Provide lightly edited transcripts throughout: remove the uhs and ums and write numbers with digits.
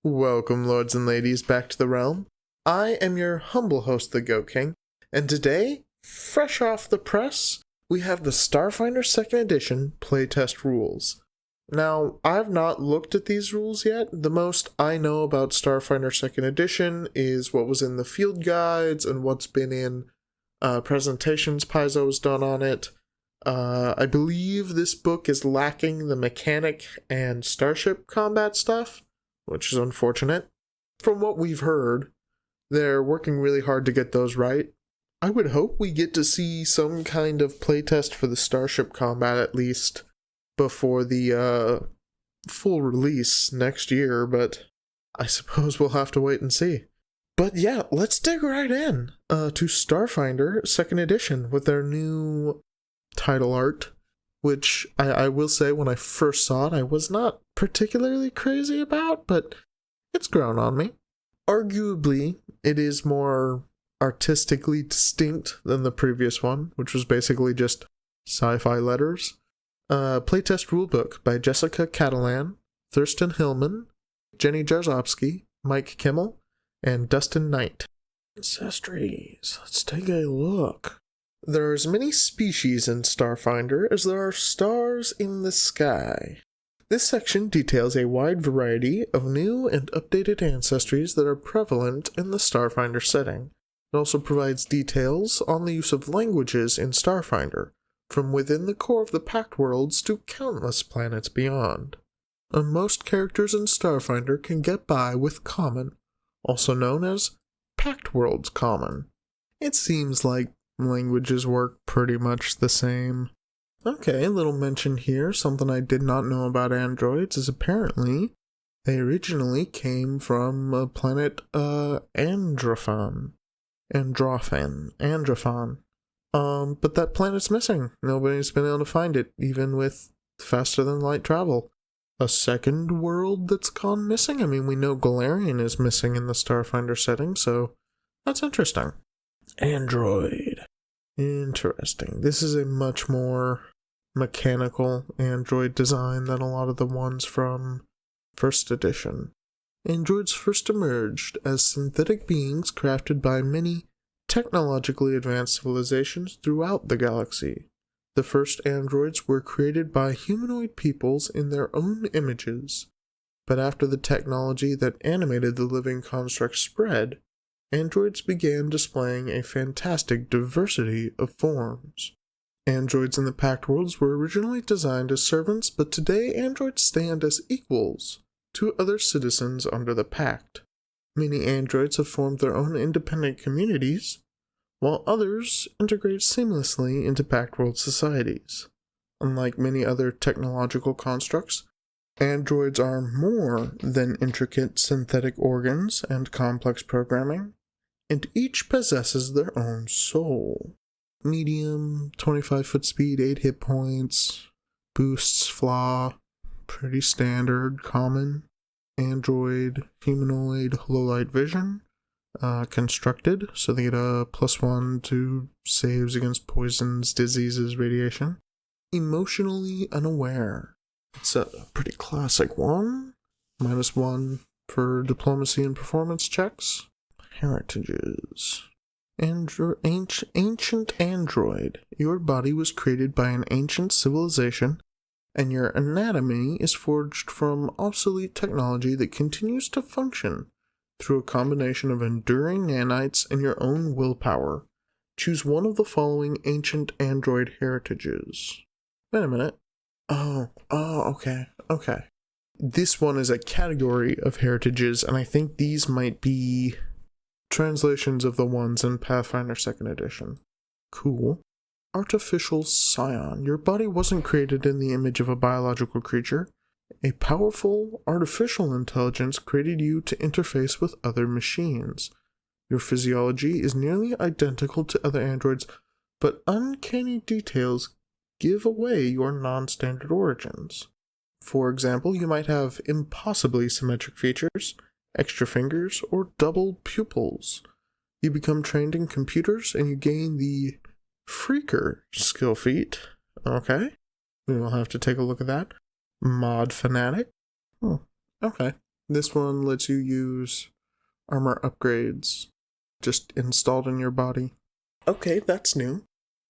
Welcome, lords and ladies, back to the realm. I am your humble host, the Goat King, and today, fresh off the press, we have the Starfinder 2nd Edition playtest rules. Now, I've not looked at these rules yet. The most I know about Starfinder 2nd Edition is what was in the field guides and what's been in presentations Paizo's done on it. I believe this book is lacking the mechanic and starship combat stuff, which is unfortunate. From what we've heard, they're working really hard to get those right. I would hope we get to see some kind of playtest for the starship combat at least before the full release next year, but I suppose we'll have to wait and see. But yeah, let's dig right in to Starfinder 2nd Edition with their new title art, which I will say when I first saw it, I was not particularly crazy about, but it's grown on me. Arguably, it is more artistically distinct than the previous one, which was basically just sci-fi letters. Playtest Rulebook by Jessica Catalan, Thurston Hillman, Jenny Jarzowski, Mike Kimmel, and Dustin Knight. Ancestries. Let's take a look. There are as many species in Starfinder as there are stars in the sky. This section details a wide variety of new and updated ancestries that are prevalent in the Starfinder setting. It also provides details on the use of languages in Starfinder, from within the core of the Pact Worlds to countless planets beyond. Most characters in Starfinder can get by with Common, also known as Pact Worlds Common. It seems like languages work pretty much the same. Okay, a little mention here. Something I did not know about androids is apparently they originally came from a planet Androphon. But that planet's missing. Nobody's been able to find it, even with faster than light travel. A second world that's gone missing? I mean, we know Galarian is missing in the Starfinder setting, so that's interesting. Android. Interesting. This is a much more mechanical android design than a lot of the ones from 1st edition. Androids first emerged as synthetic beings crafted by many technologically advanced civilizations throughout the galaxy. The first androids were created by humanoid peoples in their own images, but after the technology that animated the living construct spread, androids began displaying a fantastic diversity of forms. Androids in the Pact Worlds were originally designed as servants, but today androids stand as equals to other citizens under the Pact. Many androids have formed their own independent communities, while others integrate seamlessly into Pact World societies. Unlike many other technological constructs, androids are more than intricate synthetic organs and complex programming, and each possesses their own soul. Medium, 25-foot speed, 8 hit points, boosts, flaw, pretty standard, common, android, humanoid, low light vision, constructed, so they get a +1 to saves against poisons, diseases, radiation. Emotionally unaware. It's a pretty classic one. -1 for diplomacy and performance checks. Heritages. Ancient android. Your body was created by an ancient civilization, and your anatomy is forged from obsolete technology that continues to function through a combination of enduring nanites and your own willpower. Choose one of the following ancient android heritages. Wait a minute. Okay. This one is a category of heritages, and I think these might be translations of the ones in Pathfinder 2nd Edition. Cool. Artificial scion. Your body wasn't created in the image of a biological creature. A powerful artificial intelligence created you to interface with other machines. Your physiology is nearly identical to other androids, but uncanny details give away your non-standard origins. For example, you might have impossibly symmetric features, extra fingers, or double pupils. You become trained in computers and you gain the Freaker skill feat. Okay. We will have to take a look at that. Mod Fanatic. Okay. This one lets you use armor upgrades just installed in your body. Okay, that's new.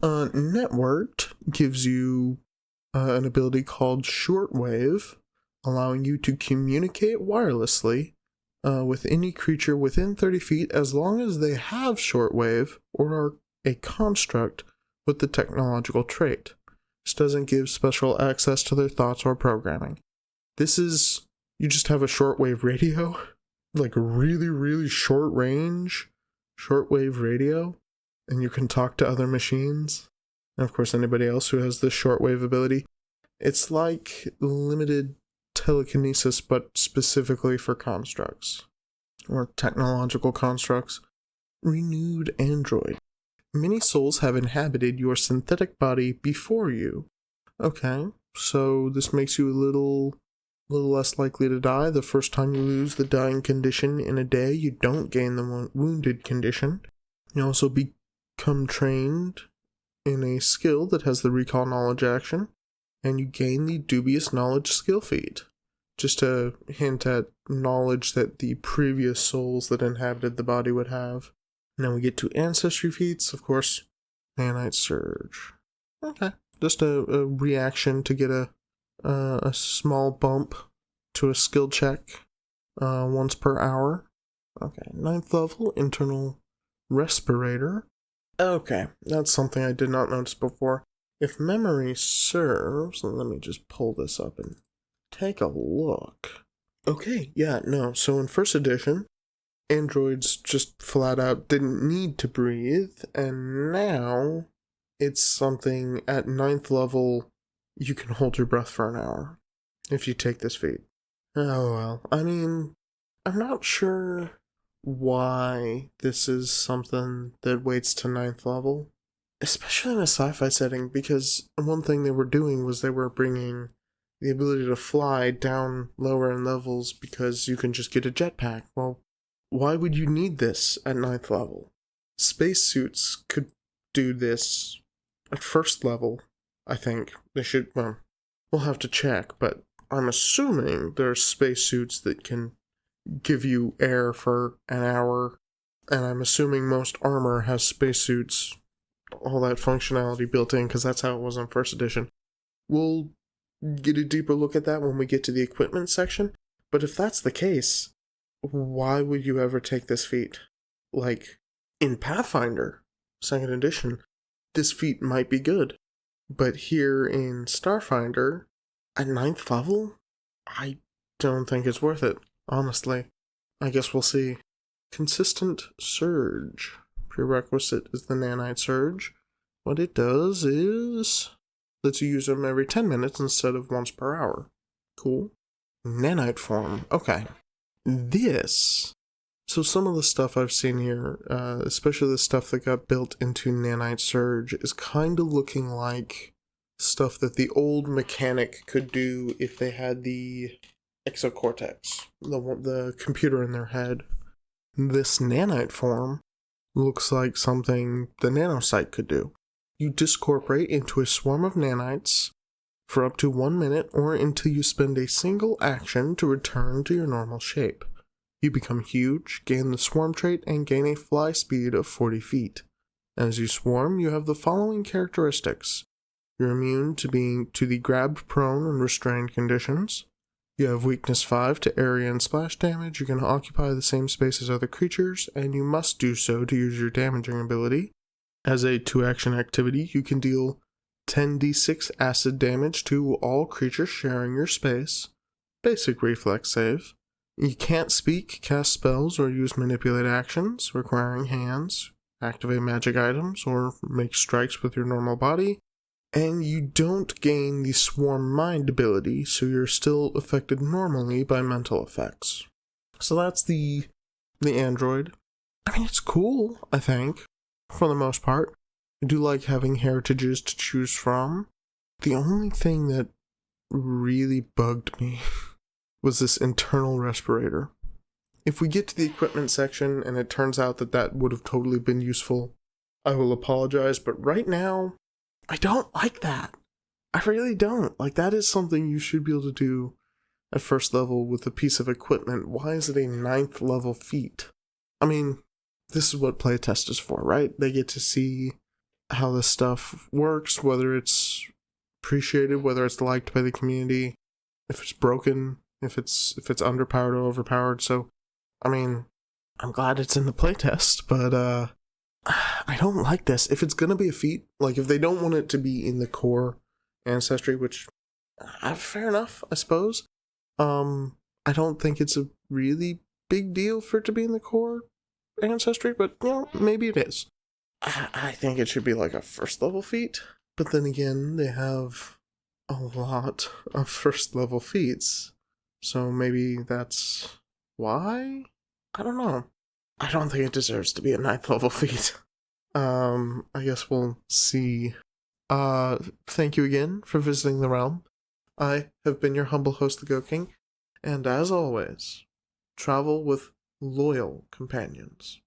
Networked gives you an ability called Shortwave, allowing you to communicate wirelessly with any creature within 30 feet as long as they have shortwave or are a construct with the technological trait. This doesn't give special access to their thoughts or programming. This is, you just have a shortwave radio, like a really, really short range shortwave radio, and you can talk to other machines. And of course, anybody else who has this shortwave ability. It's like limited telekinesis, but specifically for constructs, or technological constructs. Renewed android. Many souls have inhabited your synthetic body before you. Okay, so this makes you a little less likely to die. The first time you lose the dying condition in a day, you don't gain the wounded condition. You also become trained in a skill that has the recall knowledge action, and you gain the dubious knowledge skill feat. Just a hint at knowledge that the previous souls that inhabited the body would have. Now we get to ancestry feats, of course. Nanite Surge. Okay, just a reaction to get a small bump to a skill check once per hour. Okay, 9th level, internal respirator. Okay, that's something I did not notice before. If memory serves, let me just pull this up and take a look. Okay, yeah, no, so in first edition, androids just flat out didn't need to breathe, and now it's something at 9th level, you can hold your breath for an hour if you take this feat. Oh well, I mean, I'm not sure why this is something that waits to 9th level, especially in a sci-fi setting, because one thing they were doing was they were bringing the ability to fly down lower in levels because you can just get a jetpack. Well, why would you need this at 9th level? Spacesuits could do this at 1st level, I think. They should, well, we'll have to check, but I'm assuming there are spacesuits that can give you air for an hour, and I'm assuming most armor has spacesuits, all that functionality built in, because that's how it was in 1st edition. We'll get a deeper look at that when we get to the equipment section, but if that's the case, why would you ever take this feat? Like, in Pathfinder, 2nd edition, this feat might be good, but here in Starfinder, at 9th level, I don't think it's worth it, honestly. I guess we'll see. Consistent Surge. Prerequisite is the Nanite Surge. What it does is lets you use them every 10 minutes instead of once per hour. Cool. Nanite form. Okay. So some of the stuff I've seen here, especially the stuff that got built into Nanite Surge, is kind of looking like stuff that the old mechanic could do if they had the exocortex, the computer in their head. This nanite form looks like something the nanocyte could do. You discorporate into a swarm of nanites for up to 1 minute or until you spend a single action to return to your normal shape. You become huge, gain the swarm trait, and gain a fly speed of 40 feet. As you swarm, you have the following characteristics. You're immune to the grabbed, prone, and restrained conditions. You have weakness 5 to area and splash damage. You can occupy the same space as other creatures, and you must do so to use your damaging ability. As a 2-action activity, you can deal 10d6 acid damage to all creatures sharing your space. Basic reflex save. You can't speak, cast spells, or use manipulate actions, requiring hands, activate magic items, or make strikes with your normal body. And you don't gain the Swarm Mind ability, so you're still affected normally by mental effects. So that's the android. I mean, it's cool, I think, for the most part. I do like having heritages to choose from. The only thing that really bugged me was this internal respirator. If we get to the equipment section and it turns out that would have totally been useful, I will apologize, but right now, I don't like that. I really don't. Like, that is something you should be able to do at first level with a piece of equipment, why is it a 9th level feat? I mean, this is what playtest is for, right? They get to see how this stuff works, whether it's appreciated, whether it's liked by the community, if it's broken, if it's underpowered or overpowered. So, I mean, I'm glad it's in the playtest, but I don't like this. If it's gonna be a feat, like if they don't want it to be in the core ancestry, which fair enough, I suppose. I don't think it's a really big deal for it to be in the core ancestry, but maybe it is. I think it should be like a first level feat, but then again, they have a lot of first level feats, so maybe that's why? I don't know. I don't think it deserves to be a 9th level feat. I guess we'll see. Thank you again for visiting the realm. I have been your humble host, the Goat King, and as always, travel with loyal companions.